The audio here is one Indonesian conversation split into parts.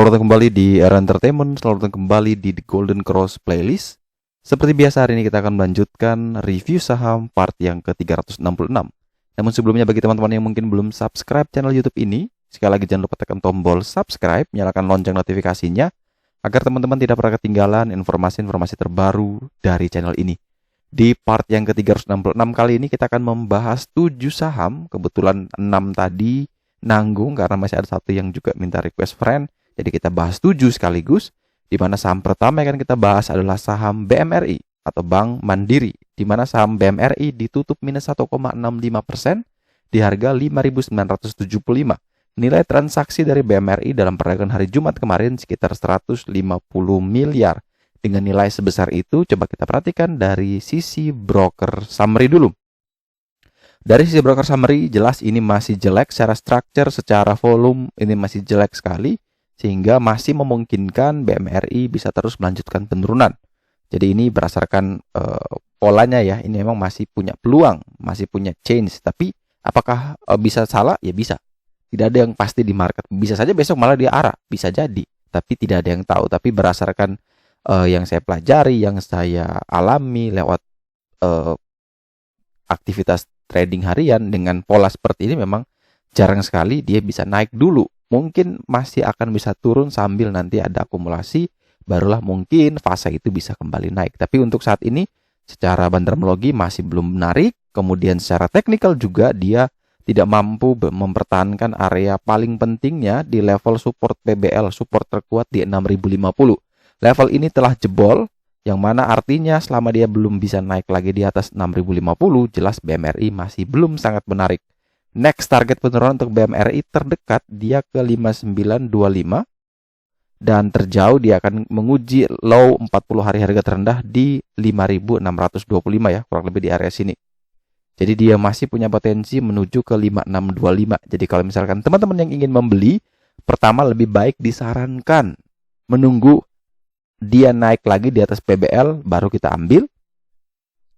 Selamat datang kembali di Era Entertainment, selamat datang kembali di The Golden Cross Playlist. Seperti biasa hari ini kita akan melanjutkan review saham part yang ke-366. Namun sebelumnya bagi teman-teman yang mungkin belum subscribe channel YouTube ini, sekali lagi jangan lupa tekan tombol subscribe, nyalakan lonceng notifikasinya, agar teman-teman tidak pernah ketinggalan informasi-informasi terbaru dari channel ini. Di part yang ke-366 kali ini kita akan membahas 7 saham, kebetulan 6 tadi nanggung karena masih ada satu yang juga minta request friend. Jadi kita bahas 7 sekaligus, di mana saham pertama yang akan kita bahas adalah saham BMRI atau Bank Mandiri, di mana saham BMRI ditutup minus 1,65% di harga 5.975. Nilai transaksi dari BMRI dalam perdagangan hari Jumat kemarin sekitar 150 miliar. Dengan nilai sebesar itu, coba kita perhatikan dari sisi broker summary dulu. Dari sisi broker summary, jelas ini masih jelek secara structure, secara volume, ini masih jelek sekali. Sehingga masih memungkinkan BMRI bisa terus melanjutkan penurunan. Jadi ini berdasarkan polanya ya, ini memang masih punya peluang, masih punya change. Tapi apakah bisa salah? Ya bisa. Tidak ada yang pasti di market. Bisa saja besok malah dia arah, bisa jadi. Tapi tidak ada yang tahu. Tapi berdasarkan yang saya pelajari, yang saya alami lewat aktivitas trading harian dengan pola seperti ini, memang jarang sekali dia bisa naik dulu. Mungkin masih akan bisa turun sambil nanti ada akumulasi, barulah mungkin fase itu bisa kembali naik. Tapi untuk saat ini secara bandarmologi masih belum menarik. Kemudian secara teknikal juga dia tidak mampu mempertahankan area paling pentingnya di level support PBL, support terkuat di 6050. Level ini telah jebol, yang mana artinya selama dia belum bisa naik lagi di atas 6050, jelas BMRI masih belum sangat menarik. Next target penurunan untuk BMRI terdekat dia ke 5925 dan terjauh dia akan menguji low 40 hari harga terendah di 5625 ya, kurang lebih di area sini. Jadi dia masih punya potensi menuju ke 5625. Jadi kalau misalkan teman-teman yang ingin membeli, pertama lebih baik disarankan menunggu dia naik lagi di atas PBL baru kita ambil.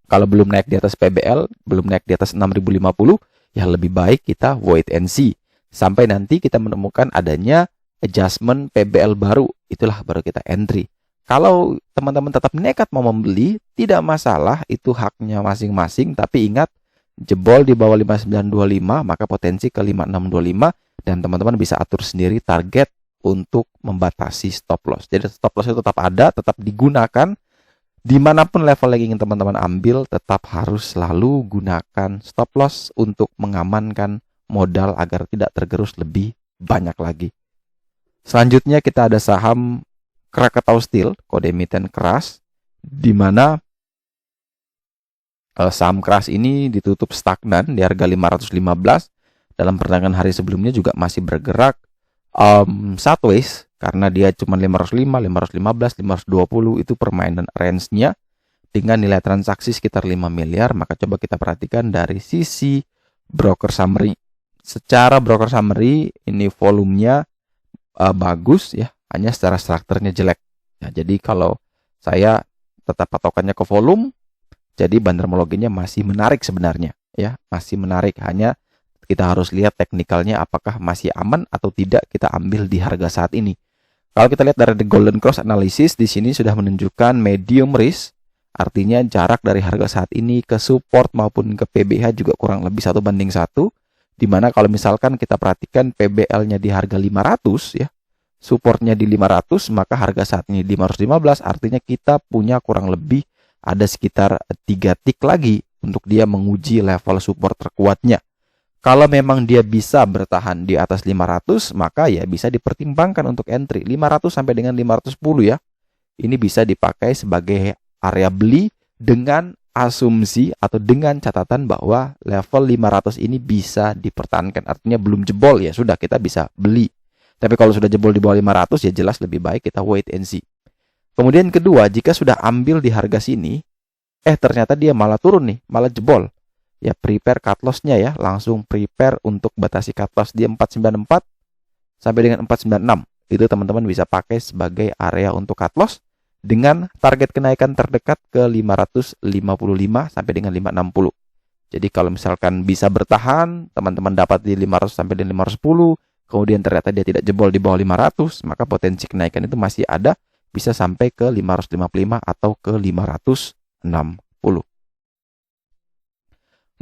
Kalau belum naik di atas PBL, belum naik di atas 6050, ya lebih baik kita wait and see sampai nanti kita menemukan adanya adjustment PBL baru, itulah baru kita entry. Kalau teman-teman tetap nekat mau membeli, tidak masalah, itu haknya masing-masing, tapi ingat jebol di bawah 5925 maka potensi ke 5625 dan teman-teman bisa atur sendiri target untuk membatasi stop loss. Jadi stop loss itu tetap ada, tetap digunakan. Dimanapun level yang ingin teman-teman ambil, tetap harus selalu gunakan stop loss untuk mengamankan modal agar tidak tergerus lebih banyak lagi. Selanjutnya kita ada saham Krakatau Steel, kode emiten keras, di mana saham keras ini ditutup stagnan di harga 515. Dalam perdagangan hari sebelumnya juga masih bergerak sideways, karena dia cuma 505, 515, 520 itu permainan range-nya dengan nilai transaksi sekitar 5 miliar. Maka coba kita perhatikan dari sisi broker summary. Secara broker summary ini volumenya bagus ya, hanya secara strukturnya jelek. Ya, jadi kalau saya tetap patokannya ke volume, jadi bandarmologinya masih menarik sebenarnya ya, masih menarik, hanya kita harus lihat teknikalnya apakah masih aman atau tidak kita ambil di harga saat ini. Kalau kita lihat dari The Golden Cross Analysis, di sini sudah menunjukkan medium risk, artinya jarak dari harga saat ini ke support maupun ke PBH juga kurang lebih 1:1, di mana kalau misalkan kita perhatikan PBL-nya di harga 500 ya, supportnya di 500, maka harga saat ini 515, artinya kita punya kurang lebih ada sekitar 3 tick lagi untuk dia menguji level support terkuatnya. Kalau memang dia bisa bertahan di atas 500, maka ya bisa dipertimbangkan untuk entry 500 sampai dengan 510 ya. Ini bisa dipakai sebagai area beli dengan asumsi atau dengan catatan bahwa level 500 ini bisa dipertahankan. Artinya belum jebol ya, sudah kita bisa beli. Tapi kalau sudah jebol di bawah 500 ya jelas lebih baik kita wait and see. Kemudian kedua, jika sudah ambil di harga sini, ternyata dia malah turun nih, malah jebol. Ya prepare cut loss-nya ya, langsung prepare untuk batasi cut loss di 494 sampai dengan 496. Itu teman-teman bisa pakai sebagai area untuk cut loss dengan target kenaikan terdekat ke 555 sampai dengan 560. Jadi kalau misalkan bisa bertahan, teman-teman dapat di 500 sampai dengan 510, kemudian ternyata dia tidak jebol di bawah 500, maka potensi kenaikan itu masih ada, bisa sampai ke 555 atau ke 560.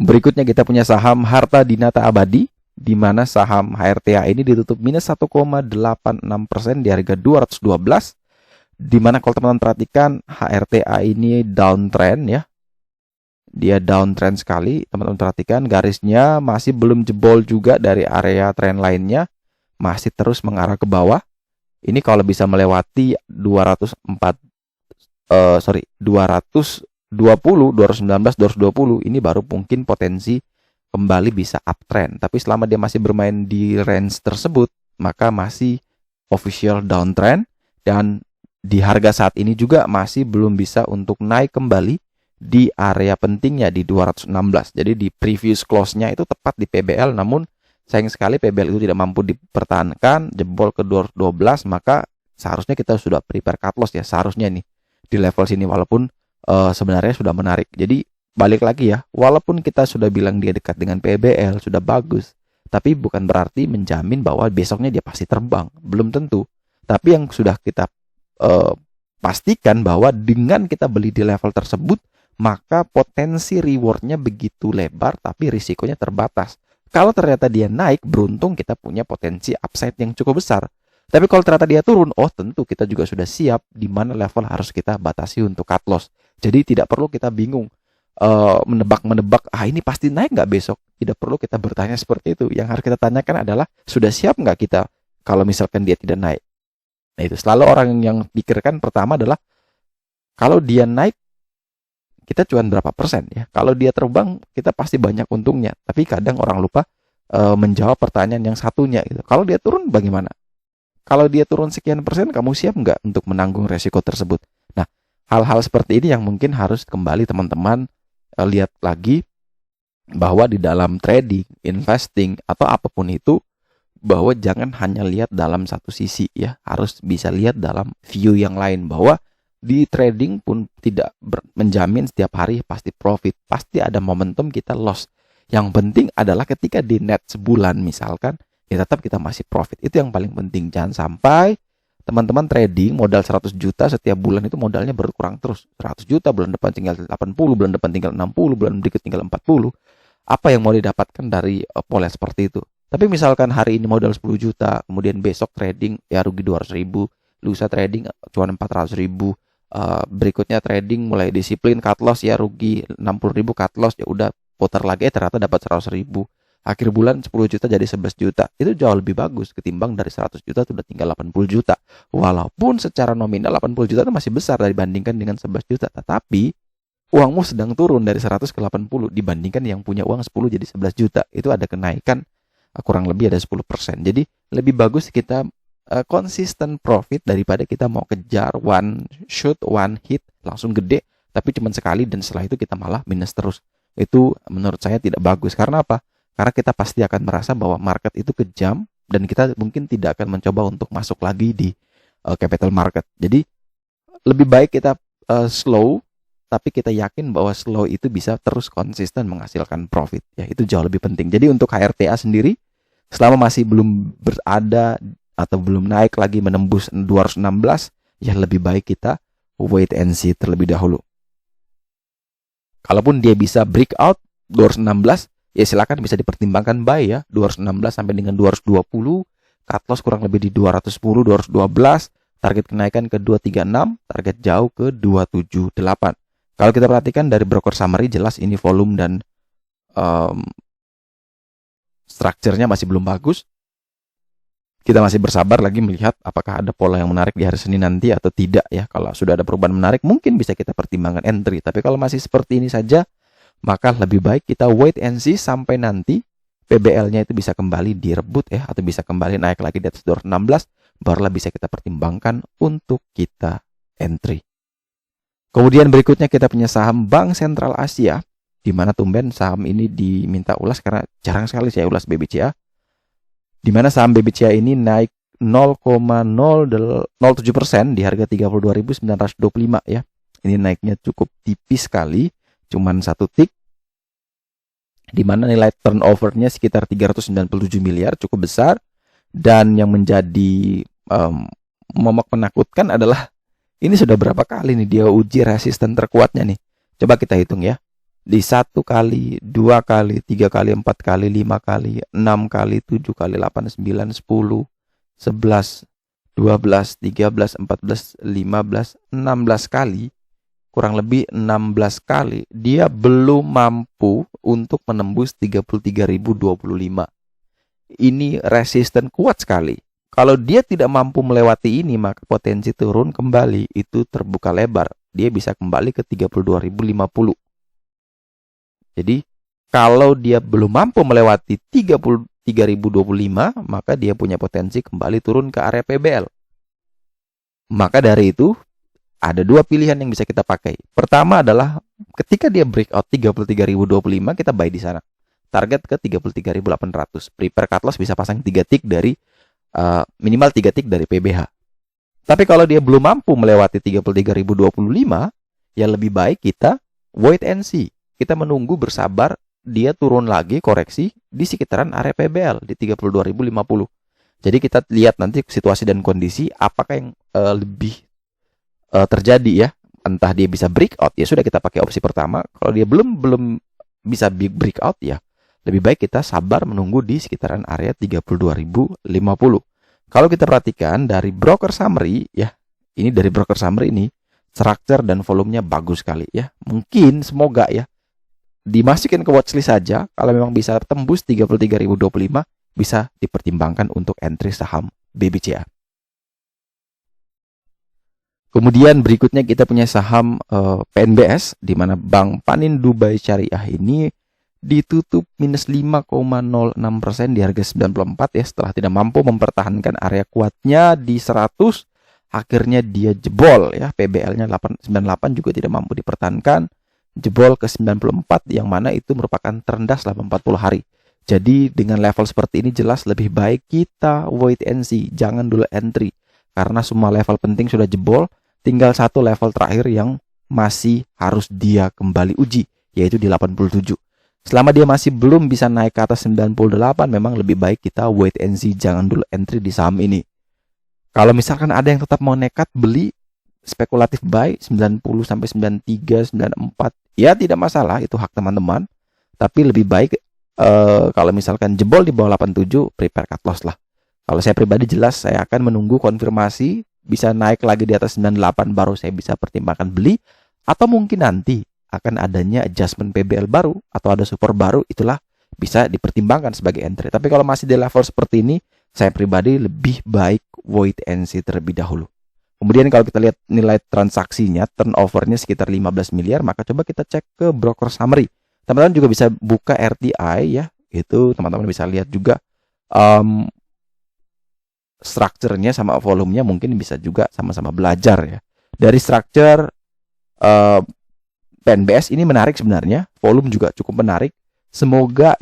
Berikutnya kita punya saham Harta Dinata Abadi, di mana saham HRTA ini ditutup minus 1,86% di harga 212, di mana kalau teman-teman perhatikan HRTA ini downtrend ya. Dia downtrend sekali, teman-teman perhatikan garisnya masih belum jebol juga dari area tren lainnya, masih terus mengarah ke bawah. Ini kalau bisa melewati 219, 220, ini baru mungkin potensi kembali bisa uptrend. Tapi selama dia masih bermain di range tersebut, maka masih official downtrend, dan di harga saat ini juga masih belum bisa untuk naik kembali di area pentingnya di 216. Jadi di previous close-nya itu tepat di PBL, namun sayang sekali PBL itu tidak mampu dipertahankan, jebol ke 212, maka seharusnya kita sudah prepare cut loss ya, seharusnya nih di level sini, walaupun sebenarnya sudah menarik. Jadi balik lagi ya, walaupun kita sudah bilang dia dekat dengan PBL, sudah bagus, tapi bukan berarti menjamin bahwa besoknya dia pasti terbang, belum tentu. Tapi yang sudah kita pastikan bahwa dengan kita beli di level tersebut, maka potensi rewardnya begitu lebar, tapi risikonya terbatas. Kalau ternyata dia naik, beruntung kita punya potensi upside yang cukup besar. Tapi kalau ternyata dia turun, tentu kita juga sudah siap di mana level harus kita batasi untuk cut loss. Jadi tidak perlu kita bingung menebak-menebak, ini pasti naik nggak besok. Tidak perlu kita bertanya seperti itu. Yang harus kita tanyakan adalah, sudah siap nggak kita kalau misalkan dia tidak naik. Nah, itu selalu orang yang pikirkan pertama adalah, kalau dia naik, kita cuan berapa persen ya. Kalau dia terbang, kita pasti banyak untungnya. Tapi kadang orang lupa menjawab pertanyaan yang satunya gitu. Kalau dia turun bagaimana? Kalau dia turun sekian persen, kamu siap nggak untuk menanggung resiko tersebut? Nah, hal-hal seperti ini yang mungkin harus kembali teman-teman lihat lagi, bahwa di dalam trading, investing, atau apapun itu, bahwa jangan hanya lihat dalam satu sisi ya, harus bisa lihat dalam view yang lain, bahwa di trading pun tidak menjamin setiap hari pasti profit, pasti ada momentum kita loss. Yang penting adalah ketika di net sebulan misalkan, ya tetap kita masih profit. Itu yang paling penting. Jangan sampai teman-teman trading modal 100 juta setiap bulan itu modalnya berkurang terus. 100 juta bulan depan tinggal 80, bulan depan tinggal 60, bulan berikut tinggal 40. Apa yang mau didapatkan dari pola seperti itu? Tapi misalkan hari ini modal 10 juta, kemudian besok trading ya rugi 200 ribu, lusa trading cuan 400 ribu, berikutnya trading mulai disiplin cut loss ya rugi 60 ribu cut loss, ya udah putar lagi ternyata dapat 100 ribu. Akhir bulan 10 juta jadi 11 juta. Itu jauh lebih bagus ketimbang dari 100 juta sudah tinggal 80 juta. Walaupun secara nominal 80 juta itu masih besar dibandingkan dengan 11 juta. Tetapi uangmu sedang turun dari 100 ke 80 dibandingkan yang punya uang 10 jadi 11 juta. Itu ada kenaikan kurang lebih ada 10%. Jadi lebih bagus kita konsisten profit daripada kita mau kejar one shot, one hit langsung gede, tapi cuma sekali dan setelah itu kita malah minus terus. Itu menurut saya tidak bagus. Karena apa? Karena kita pasti akan merasa bahwa market itu kejam dan kita mungkin tidak akan mencoba untuk masuk lagi di capital market. Jadi lebih baik kita slow, tapi kita yakin bahwa slow itu bisa terus konsisten menghasilkan profit. Ya, itu jauh lebih penting. Jadi untuk HRTA sendiri, selama masih belum berada atau belum naik lagi menembus 216, ya lebih baik kita wait and see terlebih dahulu. Kalaupun dia bisa breakout 216, ya silakan bisa dipertimbangkan buy ya, 216 sampai dengan 220, cut loss kurang lebih di 210, 212, target kenaikan ke 236, target jauh ke 278. Kalau kita perhatikan dari broker summary, jelas ini volume dan strukturnya masih belum bagus. Kita masih bersabar lagi melihat apakah ada pola yang menarik di hari Senin nanti atau tidak ya. Kalau sudah ada perubahan menarik, mungkin bisa kita pertimbangkan entry. Tapi kalau masih seperti ini saja, maka lebih baik kita wait and see sampai nanti PBL-nya itu bisa kembali direbut ya, atau bisa kembali naik lagi di atas 216, barulah bisa kita pertimbangkan untuk kita entry. Kemudian berikutnya kita punya saham Bank Sentral Asia, di mana tumben saham ini diminta ulas karena jarang sekali saya ulas BBCA. Di mana saham BBCA ini naik 0,007% di harga 32.925 ya. Ini naiknya cukup tipis sekali, cuman satu tick. Di mana nilai turnover-nya sekitar 397 miliar, cukup besar. Dan yang menjadi momok menakutkan adalah ini sudah berapa kali nih dia uji resisten terkuatnya nih. Coba kita hitung ya. Di 1 kali, 2 kali, 3 kali, 4 kali, 5 kali, 6 kali, 7 kali, 8, 9, 10, 11, 12, 13, 14, 15, 16 kali. Kurang lebih 16 kali dia belum mampu untuk menembus 33.025. Ini resisten kuat sekali. Kalau dia tidak mampu melewati ini, maka potensi turun kembali itu terbuka lebar. Dia bisa kembali ke 32.050. Jadi, kalau dia belum mampu melewati 33.025, maka dia punya potensi kembali turun ke area PBL. Maka dari itu, ada dua pilihan yang bisa kita pakai. Pertama adalah ketika dia breakout 33.025, kita buy di sana. Target ke 33.800. Prepare cut loss bisa pasang 3 tick dari minimal 3 tick dari PBH. Tapi kalau dia belum mampu melewati 33.025, ya lebih baik kita wait and see. Kita menunggu bersabar dia turun lagi koreksi di sekitaran area PBL di 32.050. Jadi kita lihat nanti situasi dan kondisi apakah yang lebih terjadi ya. Entah dia bisa breakout, ya sudah kita pakai opsi pertama. Kalau dia belum bisa breakout, ya lebih baik kita sabar menunggu di sekitaran area 32.050. Kalau kita perhatikan dari broker summary ya, ini dari broker summary ini structure dan volumenya bagus sekali ya. Mungkin semoga ya dimasukin ke watchlist saja. Kalau memang bisa tembus 33.025, bisa dipertimbangkan untuk entry saham BBCA. Kemudian berikutnya kita punya saham PNBS, di mana Bank Panin Dubai Syariah ini ditutup minus 5,06% di harga 94 ya, setelah tidak mampu mempertahankan area kuatnya di 100. Akhirnya dia jebol ya, PBL-nya 98 juga tidak mampu dipertahankan, jebol ke 94, yang mana itu merupakan terendah selama 40 hari. Jadi dengan level seperti ini jelas lebih baik kita wait and see, jangan dulu entry. Karena semua level penting sudah jebol, tinggal satu level terakhir yang masih harus dia kembali uji, yaitu di 87. Selama dia masih belum bisa naik ke atas 98, memang lebih baik kita wait and see, jangan dulu entry di saham ini. Kalau misalkan ada yang tetap mau nekat beli spekulatif buy 90 sampai 93, 94, ya tidak masalah, itu hak teman-teman. Tapi lebih baik kalau misalkan jebol di bawah 87, prepare cut loss lah. Kalau saya pribadi jelas saya akan menunggu konfirmasi bisa naik lagi di atas 98, baru saya bisa pertimbangkan beli, atau mungkin nanti akan adanya adjustment PBL baru atau ada support baru, itulah bisa dipertimbangkan sebagai entry. Tapi kalau masih di level seperti ini, saya pribadi lebih baik wait and see terlebih dahulu. Kemudian kalau kita lihat nilai transaksinya, turnovernya sekitar 15 miliar, maka coba kita cek ke broker summary. Teman-teman juga bisa buka RTI ya, itu teman-teman bisa lihat juga structure-nya sama volumenya, mungkin bisa juga sama-sama belajar ya. Dari structure PNBS ini menarik sebenarnya, volume juga cukup menarik. Semoga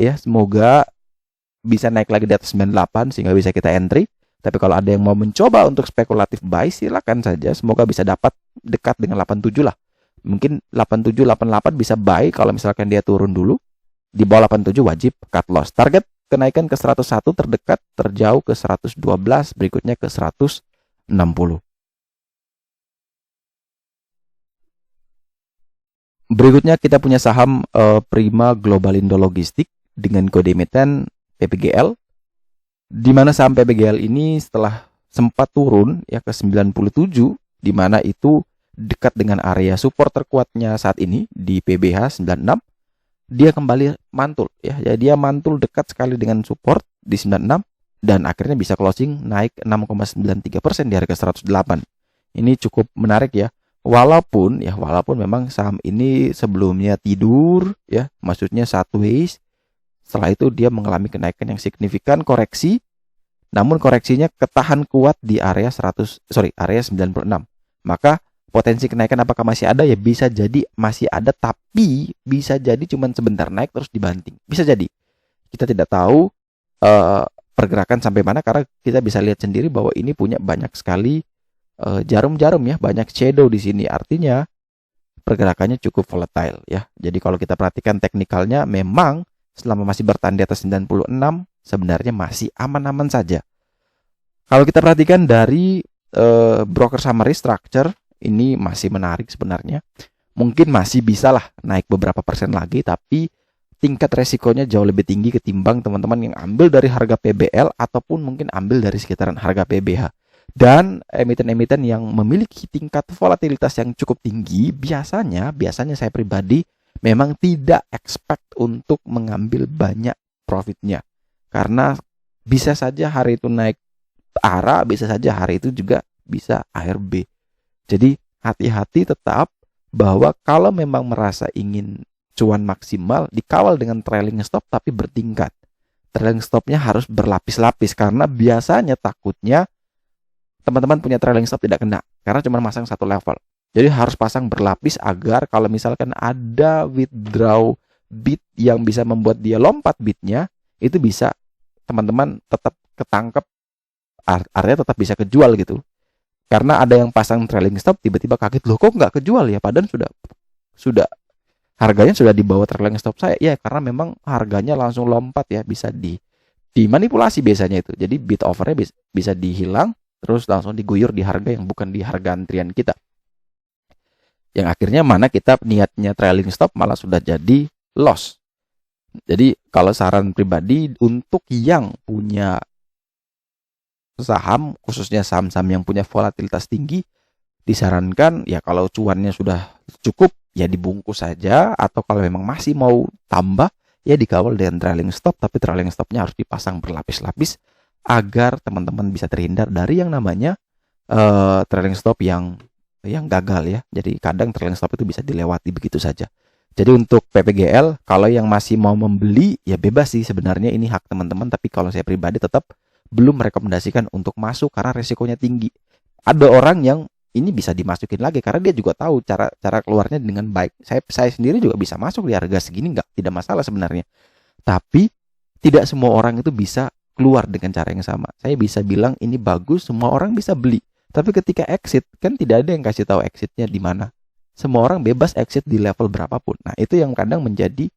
bisa naik lagi di atas 98 sehingga bisa kita entry. Tapi kalau ada yang mau mencoba untuk spekulatif buy, silakan saja. Semoga bisa dapat dekat dengan 87 lah. Mungkin 87, 88 bisa buy kalau misalkan dia turun dulu. Di bawah 87 wajib cut loss. Target kenaikan ke 101 terdekat, terjauh ke 112, berikutnya ke 160. Berikutnya kita punya saham Prima Global Indo Logistik dengan kode emiten PPGL, di mana saham PPGL ini setelah sempat turun ya ke 97, di mana itu dekat dengan area support terkuatnya saat ini di PBH 96, dia kembali mantul ya. Jadi dia mantul dekat sekali dengan support di 96 dan akhirnya bisa closing naik 6,93% di harga 108. Ini cukup menarik ya. Walaupun memang saham ini sebelumnya tidur ya, maksudnya sideways. Setelah itu dia mengalami kenaikan yang signifikan, koreksi. Namun koreksinya ketahan kuat di area 96. Maka potensi kenaikan apakah masih ada? Ya bisa jadi masih ada, tapi bisa jadi cuman sebentar naik terus dibanting. Bisa jadi. Kita tidak tahu pergerakan sampai mana, karena kita bisa lihat sendiri bahwa ini punya banyak sekali jarum-jarum ya, banyak shadow di sini. Artinya pergerakannya cukup volatile ya. Jadi kalau kita perhatikan teknikalnya, memang selama masih bertahan di atas 96 sebenarnya masih aman-aman saja. Kalau kita perhatikan dari broker summary structure, ini masih menarik sebenarnya. Mungkin masih bisa lah naik beberapa persen lagi, tapi tingkat resikonya jauh lebih tinggi ketimbang teman-teman yang ambil dari harga PBL ataupun mungkin ambil dari sekitaran harga PBH. Dan emiten-emiten yang memiliki tingkat volatilitas yang cukup tinggi, biasanya saya pribadi memang tidak expect untuk mengambil banyak profitnya. Karena bisa saja hari itu naik ARA, bisa saja hari itu juga bisa ARB. Jadi hati-hati tetap bahwa kalau memang merasa ingin cuan maksimal, dikawal dengan trailing stop tapi bertingkat. Trailing stopnya harus berlapis-lapis karena biasanya takutnya teman-teman punya trailing stop tidak kena karena cuma masang satu level. Jadi harus pasang berlapis agar kalau misalkan ada withdraw bid yang bisa membuat dia lompat bidnya, itu bisa teman-teman tetap ketangkep, artinya tetap bisa kejual gitu. Karena ada yang pasang trailing stop tiba-tiba kaget, loh kok nggak kejual ya, padahal sudah harganya sudah di bawah trailing stop saya. Ya karena memang harganya langsung lompat ya, bisa dimanipulasi biasanya itu. Jadi bid overnya bisa dihilang terus langsung diguyur di harga yang bukan di harga antrian kita. Yang akhirnya mana kita niatnya trailing stop malah sudah jadi loss. Jadi kalau saran pribadi untuk yang punya saham, khususnya saham-saham yang punya volatilitas tinggi, disarankan ya kalau cuannya sudah cukup ya dibungkus saja, atau kalau memang masih mau tambah ya dikawal dengan trailing stop, tapi trailing stopnya harus dipasang berlapis-lapis agar teman-teman bisa terhindar dari yang namanya trailing stop yang gagal ya. Jadi kadang trailing stop itu bisa dilewati begitu saja. Jadi untuk PPGL kalau yang masih mau membeli ya bebas sih sebenarnya, ini hak teman-teman, tapi kalau saya pribadi tetap belum merekomendasikan untuk masuk karena resikonya tinggi. Ada orang yang ini bisa dimasukin lagi karena dia juga tahu cara keluarnya dengan baik. Saya sendiri juga bisa masuk di harga segini, tidak masalah sebenarnya. Tapi tidak semua orang itu bisa keluar dengan cara yang sama. Saya bisa bilang ini bagus, semua orang bisa beli. Tapi ketika exit kan tidak ada yang kasih tahu exitnya di mana. Semua orang bebas exit di level berapapun. Nah itu yang kadang menjadi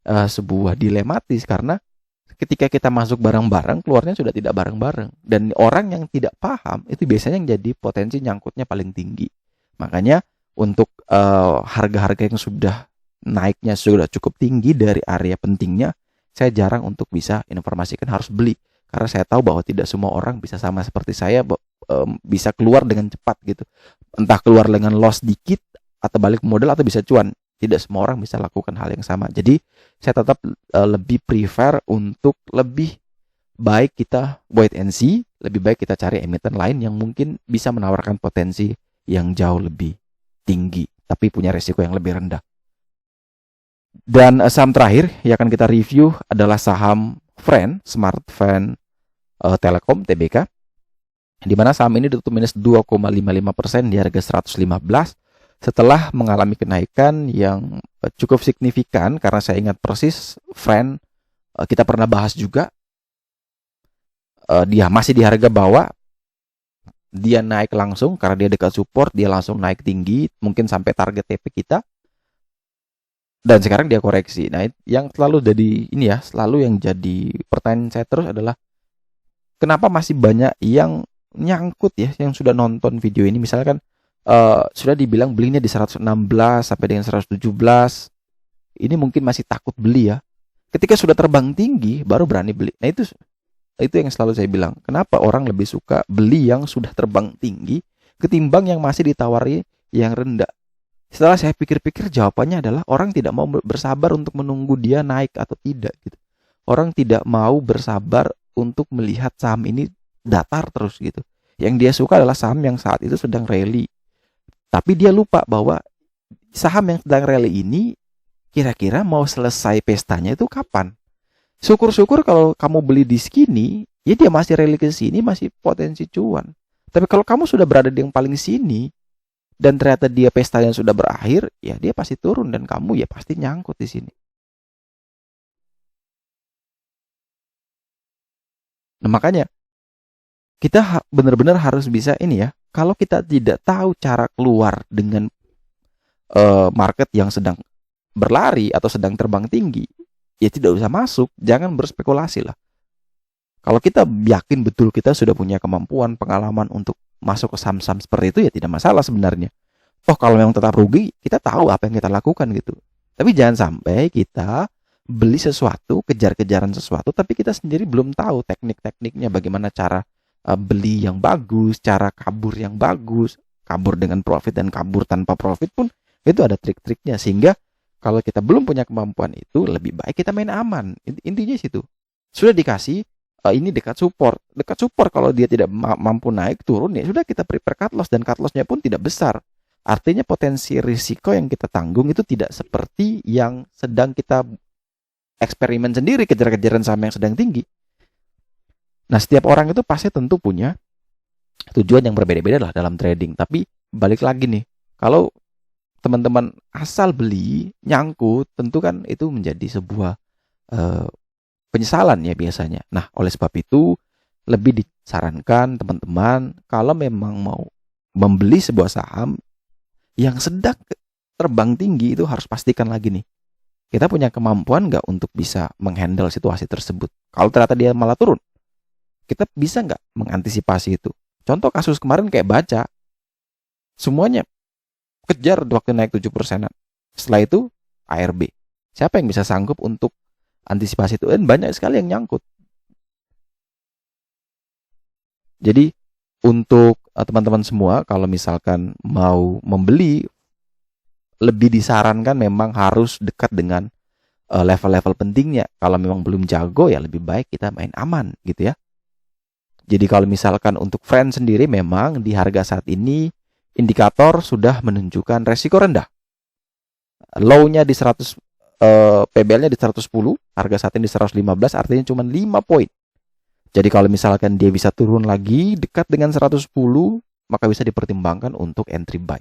sebuah dilematis karena ketika kita masuk bareng-bareng, keluarnya sudah tidak bareng-bareng. Dan orang yang tidak paham, itu biasanya yang jadi potensi nyangkutnya paling tinggi. Makanya untuk harga-harga yang sudah naiknya sudah cukup tinggi dari area pentingnya, saya jarang untuk bisa informasikan harus beli. Karena saya tahu bahwa tidak semua orang bisa sama seperti saya, bisa keluar dengan cepat gitu. Entah keluar dengan loss dikit, atau balik modal, atau bisa cuan. Tidak semua orang bisa lakukan hal yang sama. Jadi saya tetap lebih prefer untuk lebih baik kita wait and see, lebih baik kita cari emiten lain yang mungkin bisa menawarkan potensi yang jauh lebih tinggi tapi punya resiko yang lebih rendah. Dan saham terakhir yang akan kita review adalah saham FRAN, Smart Fan Telekom Tbk, di mana saham ini ditutup minus 2,55% di harga 115 setelah mengalami kenaikan yang cukup signifikan. Karena saya ingat persis FRAN kita pernah bahas juga, dia masih di harga bawah, dia naik langsung karena dia dekat support, dia langsung naik tinggi mungkin sampai target TP kita, dan sekarang dia koreksi. Nah yang selalu jadi ini ya, selalu yang jadi pertanyaan saya terus adalah kenapa masih banyak yang nyangkut ya, yang sudah nonton video ini misalkan sudah dibilang belinya di 116 sampai dengan 117, ini mungkin masih takut beli ya. Ketika sudah terbang tinggi baru berani beli. Nah itu yang selalu saya bilang, kenapa orang lebih suka beli yang sudah terbang tinggi ketimbang yang masih ditawari yang rendah. Setelah saya pikir-pikir, jawabannya adalah orang tidak mau bersabar untuk menunggu dia naik atau tidak gitu. Orang tidak mau bersabar untuk melihat saham ini datar terus gitu. Yang dia suka adalah saham yang saat itu sedang rally. Tapi dia lupa bahwa saham yang sedang rally ini kira-kira mau selesai pestanya itu kapan. Syukur-syukur kalau kamu beli di segini, ya dia masih rally ke sini, masih potensi cuan. Tapi kalau kamu sudah berada di yang paling sini, dan ternyata dia pestanya sudah berakhir, ya dia pasti turun dan kamu ya pasti nyangkut di sini. Nah makanya kita benar-benar harus bisa ini ya. Kalau kita tidak tahu cara keluar dengan market yang sedang berlari atau sedang terbang tinggi, ya tidak usah masuk, jangan berspekulasi lah. Kalau kita yakin betul kita sudah punya kemampuan, pengalaman untuk masuk ke saham-saham seperti itu, ya tidak masalah sebenarnya. Toh kalau memang tetap rugi, kita tahu apa yang kita lakukan gitu. Tapi jangan sampai kita beli sesuatu, kejar-kejaran sesuatu, tapi kita sendiri belum tahu teknik-tekniknya, bagaimana cara beli yang bagus, cara kabur yang bagus, kabur dengan profit dan kabur tanpa profit pun itu ada trik-triknya. Sehingga kalau kita belum punya kemampuan itu, lebih baik kita main aman. Intinya situ. Sudah dikasih ini dekat support. Dekat support kalau dia tidak mampu naik turun, ya sudah kita prepare cut loss, dan cut loss-nya pun tidak besar. Artinya potensi risiko yang kita tanggung itu tidak seperti yang sedang kita eksperimen sendiri, kejar-kejaran saham yang sedang tinggi. Nah, setiap orang itu pasti tentu punya tujuan yang berbeda-beda lah dalam trading. Tapi balik lagi nih, kalau teman-teman asal beli nyangkut, tentu kan itu menjadi sebuah penyesalan ya biasanya. Nah, oleh sebab itu lebih disarankan teman-teman kalau memang mau membeli sebuah saham yang sedang terbang tinggi, itu harus pastikan lagi nih, kita punya kemampuan nggak untuk bisa menghandle situasi tersebut. Kalau ternyata dia malah turun, kita bisa nggak mengantisipasi itu. Contoh kasus kemarin kayak Baca, semuanya kejar waktu naik 7%. Setelah itu ARB. Siapa yang bisa sanggup untuk antisipasi itu? Dan banyak sekali yang nyangkut. Jadi untuk teman-teman semua, kalau misalkan mau membeli, lebih disarankan memang harus dekat dengan level-level pentingnya. Kalau memang belum jago, ya lebih baik kita main aman gitu ya. Jadi kalau misalkan untuk friend sendiri, memang di harga saat ini indikator sudah menunjukkan resiko rendah. Low-nya di 100, PBL-nya di 110, harga saat ini di 115, artinya cuma 5 poin. Jadi kalau misalkan dia bisa turun lagi dekat dengan 110, maka bisa dipertimbangkan untuk entry buy.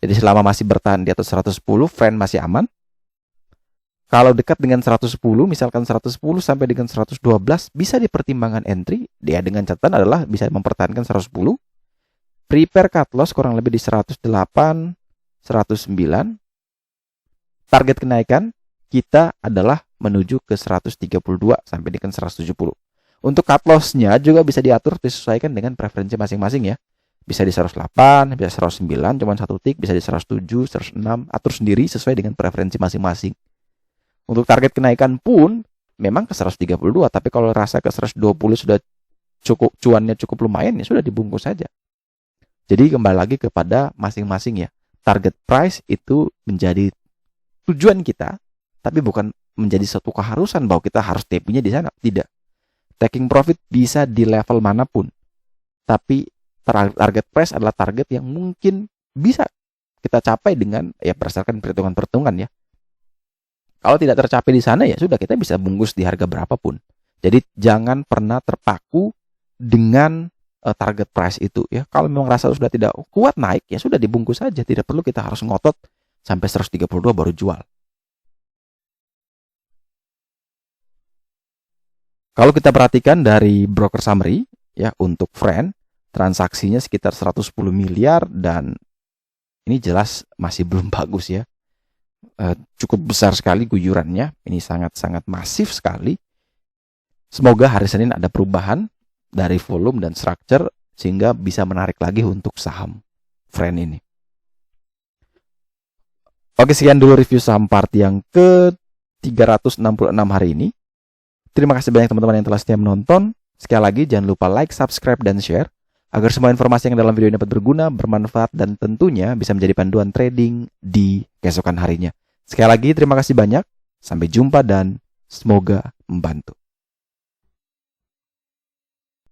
Jadi selama masih bertahan di atas 110, friend masih aman. Kalau dekat dengan 110, misalkan 110 sampai dengan 112, bisa dipertimbangkan entry. Dia dengan catatan adalah bisa mempertahankan 110. Prepare cut loss kurang lebih di 108, 109. Target kenaikan kita adalah menuju ke 132 sampai dengan 170. Untuk cut loss-nya juga bisa diatur, disesuaikan dengan preferensi masing-masing ya. Bisa di 108, bisa 109, cuma satu tick, bisa di 107, 106, atur sendiri sesuai dengan preferensi masing-masing. Untuk target kenaikan pun memang ke 132, tapi kalau rasa ke 120 sudah cukup, cuannya cukup lumayan, ya sudah dibungkus saja. Jadi kembali lagi kepada masing-masing ya. Target price itu menjadi tujuan kita, tapi bukan menjadi satu keharusan bahwa kita harus TP-nya di sana. Tidak. Taking profit bisa di level manapun. Tapi target price adalah target yang mungkin bisa kita capai dengan ya berdasarkan perhitungan-perhitungan ya. Kalau tidak tercapai di sana, ya sudah, kita bisa bungkus di harga berapapun. Jadi jangan pernah terpaku dengan target price itu ya. Kalau memang rasa sudah tidak kuat naik, ya sudah dibungkus saja. Tidak perlu kita harus ngotot sampai 132 baru jual. Kalau kita perhatikan dari broker summary ya, untuk friend transaksinya sekitar 110 miliar, dan ini jelas masih belum bagus ya. Cukup besar sekali guyurannya, ini sangat-sangat masif sekali. Semoga hari Senin ada perubahan dari volume dan structure sehingga bisa menarik lagi untuk saham friend ini. Oke, sekian dulu review saham part yang ke 366 hari ini. Terima kasih banyak teman-teman yang telah setia menonton. Sekali lagi jangan lupa like, subscribe, dan share agar semua informasi yang dalam video ini dapat berguna, bermanfaat, dan tentunya bisa menjadi panduan trading di keesokan harinya. Sekali lagi terima kasih banyak. Sampai jumpa dan semoga membantu.